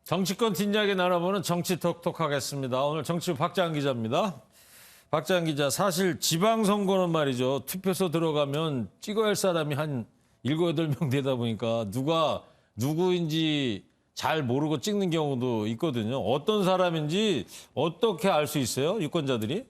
정치권 뒷이야기 나눠보는 정치 톡톡하겠습니다. 오늘 정치부 박재한 기자입니다. 박재한 기자, 사실 지방선거는 말이죠. 투표소 들어가면 찍어야 할 사람이 한 7, 8명 되다 보니까 누가 누구인지 잘 모르고 찍는 경우도 있거든요. 어떤 사람인지 어떻게 알 수 있어요? 유권자들이?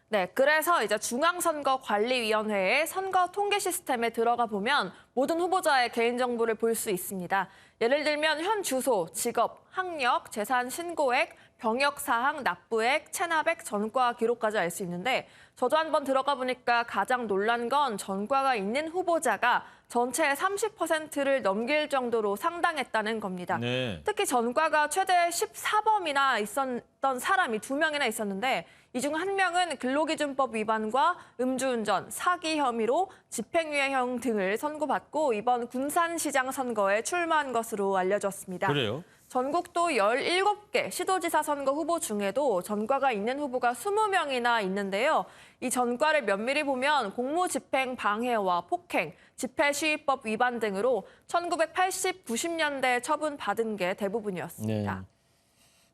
네, 그래서 이제 중앙선거관리위원회의 선거 통계 시스템에 들어가 보면 모든 후보자의 개인정보를 볼 수 있습니다. 예를 들면 현 주소, 직업, 학력, 재산 신고액, 병역사항, 납부액, 체납액, 전과 기록까지 알 수 있는데 저도 한번 들어가 보니까 가장 놀란 건 전과가 있는 후보자가 전체의 30%를 넘길 정도로 상당했다는 겁니다. 네. 특히 전과가 최대 14범이나 있었던 사람이 2명이나 있었는데 이 중 1명은 근로기준법 위반과 음주운전, 사기 혐의로 집행유예형 등을 선고받고 이번 군산시장 선거에 출마한 것으로 알려졌습니다. 그래요? 전국도 17개 시도지사 선거 후보 중에도 전과가 있는 후보가 20명이나 있는데요. 이 전과를 면밀히 보면 공무집행 방해와 폭행, 집회시위법 위반 등으로 1980, 90년대 처분받은 게 대부분이었습니다. 네.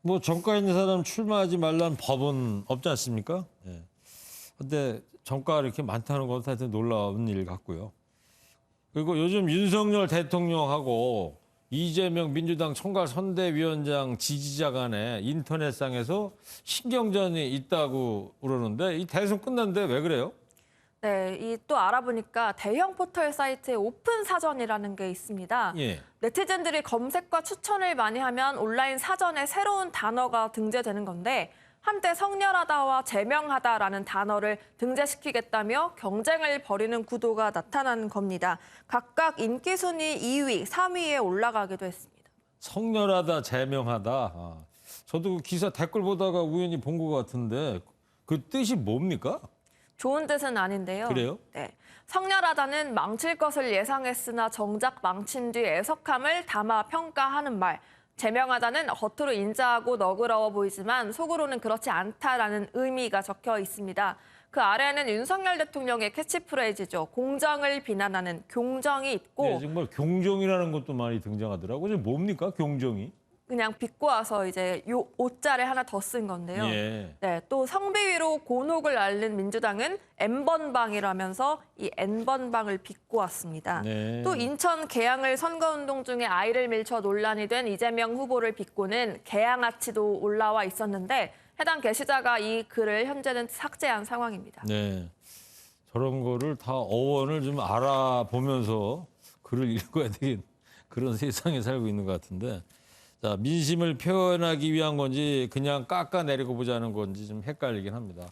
뭐 전과 있는 사람 출마하지 말라는 법은 없지 않습니까? 예. 근데 전과가 이렇게 많다는 건 하여튼 놀라운 일 같고요. 그리고 요즘 윤석열 대통령하고 이재명 민주당 총괄선대위원장 지지자 간에 인터넷상에서 신경전이 있다고 그러는데 이 대선 끝났는데 왜 그래요? 네, 이 또 알아보니까 대형 포털 사이트에 오픈 사전이라는 게 있습니다. 예. 네티즌들이 검색과 추천을 많이 하면 온라인 사전에 새로운 단어가 등재되는 건데 한때 성렬하다와 제명하다라는 단어를 등재시키겠다며 경쟁을 벌이는 구도가 나타난 겁니다. 각각 인기 순위 2위, 3위에 올라가기도 했습니다. 성렬하다, 제명하다. 저도 그 기사 댓글 보다가 우연히 본 것 같은데 그 뜻이 뭡니까? 좋은 뜻은 아닌데요. 그래요? 네. 성렬하다는 망칠 것을 예상했으나 정작 망친 뒤 애석함을 담아 평가하는 말. 제명하다는 겉으로 인자하고 너그러워 보이지만 속으로는 그렇지 않다라는 의미가 적혀 있습니다. 그 아래에는 윤석열 대통령의 캐치프레이즈죠. 공정을 비난하는 교정이 있고 네, 정말 경정이라는 것도 많이 등장하더라고요. 이게 뭡니까, 경정이? 그냥 빚고 와서 이제 요 옷자를 하나 더 쓴 건데요. 예. 네, 또 성비위로 곤혹을 앓는 민주당은 N번방이라면서 이 N번방을 빚고 왔습니다. 네. 또 인천 계양을 선거운동 중에 아이를 밀쳐 논란이 된 이재명 후보를 빚고는 계양아치도 올라와 있었는데 해당 게시자가 이 글을 현재는 삭제한 상황입니다. 네. 저런 거를 다 어원을 좀 알아보면서 글을 읽어야 되긴 그런 세상에 살고 있는 것 같은데. 자, 민심을 표현하기 위한 건지 그냥 깎아내리고 보자는 건지 좀 헷갈리긴 합니다.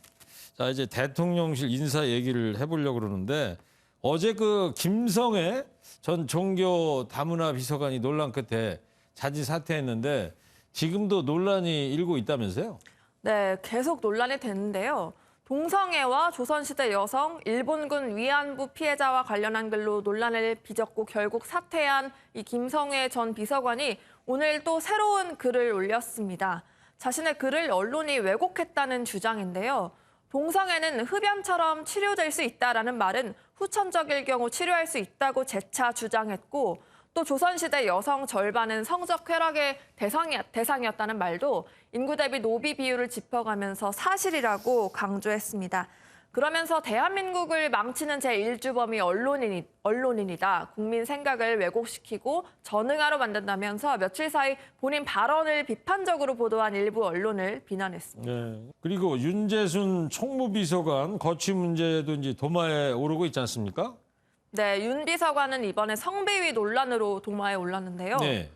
자, 이제 대통령실 인사 얘기를 해보려고 그러는데 어제 그 김성애 전 종교 다문화 비서관이 논란 끝에 자진 사퇴했는데 지금도 논란이 일고 있다면서요? 네, 계속 논란이 됐는데요. 동성애와 조선시대 여성, 일본군 위안부 피해자와 관련한 글로 논란을 빚었고 결국 사퇴한 이 김성애 전 비서관이 오늘 또 새로운 글을 올렸습니다. 자신의 글을 언론이 왜곡했다는 주장인데요. 동성애는 흡연처럼 치료될 수 있다라는 말은 후천적일 경우 치료할 수 있다고 재차 주장했고 또 조선시대 여성 절반은 성적 쾌락의 대상이었다는 말도 인구 대비 노비 비율을 짚어가면서 사실이라고 강조했습니다. 그러면서 대한민국을 망치는 제1주범이 언론인이다. 국민 생각을 왜곡시키고 전응하러 만든다면서 며칠 사이 본인 발언을 비판적으로 보도한 일부 언론을 비난했습니다. 네. 그리고 윤재순 총무비서관 거취 문제도 이제 도마에 오르고 있지 않습니까? 네, 윤 비서관은 이번에 성비위 논란으로 도마에 올랐는데요. 네.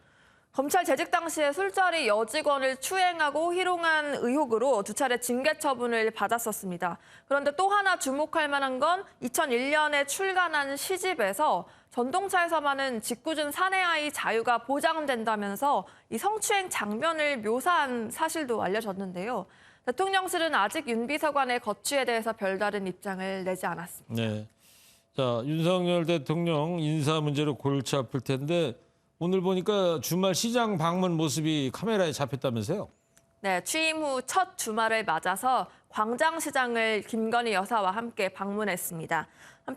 검찰 재직 당시에 술자리 여직원을 추행하고 희롱한 의혹으로 2차례 징계 처분을 받았었습니다. 그런데 또 하나 주목할 만한 건 2001년에 출간한 시집에서 전동차에서만은 짓궂은 사내아이 자유가 보장된다면서 이 성추행 장면을 묘사한 사실도 알려졌는데요. 대통령실은 아직 윤 비서관의 거취에 대해서 별다른 입장을 내지 않았습니다. 네. 자, 윤석열 대통령 인사 문제로 골치 아플 텐데 오늘 보니까 주말 시장 방문 모습이 카메라에 잡혔다면서요? 네, 취임 후 첫 주말을 맞아서 광장시장을 김건희 여사와 함께 방문했습니다.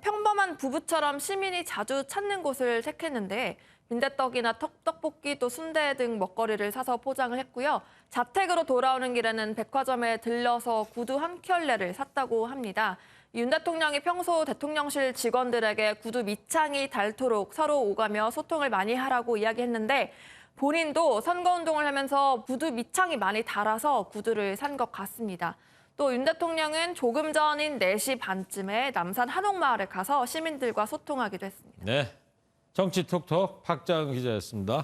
평범한 부부처럼 시민이 자주 찾는 곳을 택했는데 빈대떡이나 떡볶이 또 순대 등 먹거리를 사서 포장을 했고요. 자택으로 돌아오는 길에는 백화점에 들러서 구두 한 켤레를 샀다고 합니다. 윤 대통령이 평소 대통령실 직원들에게 구두 밑창이 닳도록 서로 오가며 소통을 많이 하라고 이야기했는데 본인도 선거운동을 하면서 구두 밑창이 많이 닳아서 구두를 산 것 같습니다. 또 윤 대통령은 조금 전인 4시 반쯤에 남산 한옥마을에 가서 시민들과 소통하기도 했습니다. 네, 정치 톡톡 박장 기자였습니다.